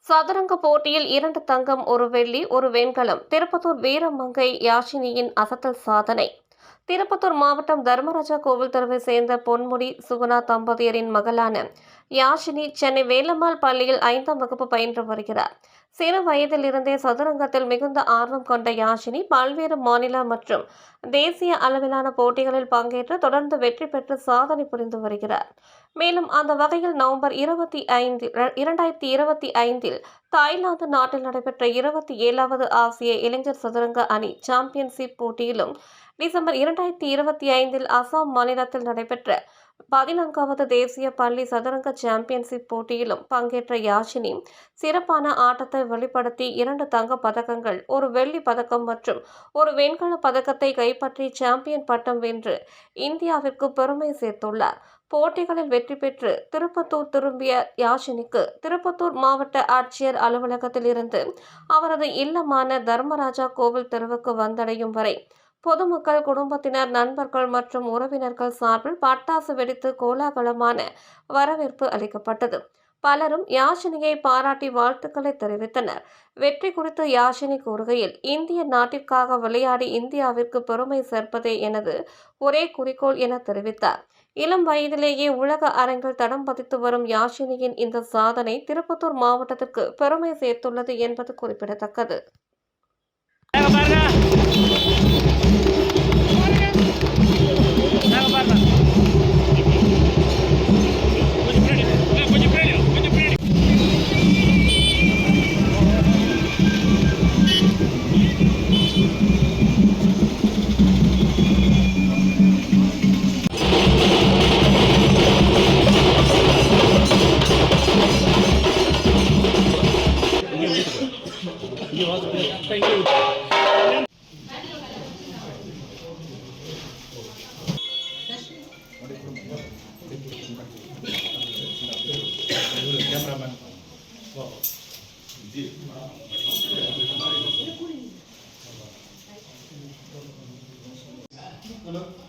சதுரங்க போட்டியில் 2 தங்கம், 1 வெள்ளி, 1 வெண்கலம். திருப்பத்தூர் வீரமங்கை யாஷினியின் அசத்தல் சாதனை. திருப்பத்தூர் மாவட்டம் தர்மராஜா கோவில் தெருவை சேர்ந்த பொன்முடி சுகுணா தம்பதியரின் மகளான யாஷினி சென்னை வேலம்மாள் பள்ளியில் 5ஆம் வகுப்பு பயின்று வருகிறார். சிறு வயதில் இருந்தே சதுரங்கத்தில் மிகுந்த ஆர்வம் கொண்ட யாஷினி பல்வேறு மாநில மற்றும் தேசிய அளவிலான போட்டிகளில் பங்கேற்று தொடர்ந்து வெற்றி பெற்று சாதனை புரிந்து வருகிறார். மேலும் அந்த வகையில் நவம்பர் 2025இல் தாய்லாந்து நாட்டில் நடைபெற்ற 27வது ஆசிய இளைஞர் சதுரங்க அணி சாம்பியன்ஷிப் போட்டியிலும், டிசம்பர் 2025இல் அசாம் மாநிலத்தில் நடைபெற்ற 14வது தேசிய பள்ளி சதுரங்க சாம்பியன்ஷிப் போட்டியிலும் பங்கேற்ற யாஷினி சிறப்பான ஆட்டத்தை வெளிப்படுத்தி 2 தங்கப் பதக்கங்கள், 1 வெள்ளி பதக்கம் மற்றும் 1 வெண்கல பதக்கத்தை கைப்பற்றி சாம்பியன் பட்டம் வென்று இந்தியாவிற்கு பெருமை சேர்த்துள்ளார். போட்டிகளில் வெற்றி பெற்று திருப்பத்தூர் திரும்பிய யாஷினிக்கு திருப்பத்தூர் மாவட்ட ஆட்சியர் அலுவலகத்தில் இருந்து அவரது இல்லமான தர்மராஜா கோவில் தெருவுக்கு வந்தடையும் வரை பொதுமக்கள், குடும்பத்தினர், நண்பர்கள் மற்றும் உறவினர்கள் சார்பில் பட்டாசு வெடித்து கோலாகலமான வரவேற்பு அளிக்கப்பட்டது. பலரும் யாஷினியை பாராட்டி வாழ்த்துக்களை தெரிவித்தனர். வெற்றி குறித்து யாஷினி கூறுகையில், இந்திய நாட்டிற்காக விளையாடி இந்தியாவிற்கு பெருமை சேர்ப்பதே எனது ஒரே குறிக்கோள் என தெரிவித்தார். இளம் வயதிலேயே உலக அரங்கில் தடம் பதித்து வரும் யாஷினியின் இந்த சாதனை திருப்பத்தூர் மாவட்டத்திற்கு பெருமை சேர்த்துள்ளது என்பது குறிப்பிடத்தக்கது. Thank you. Cameraman.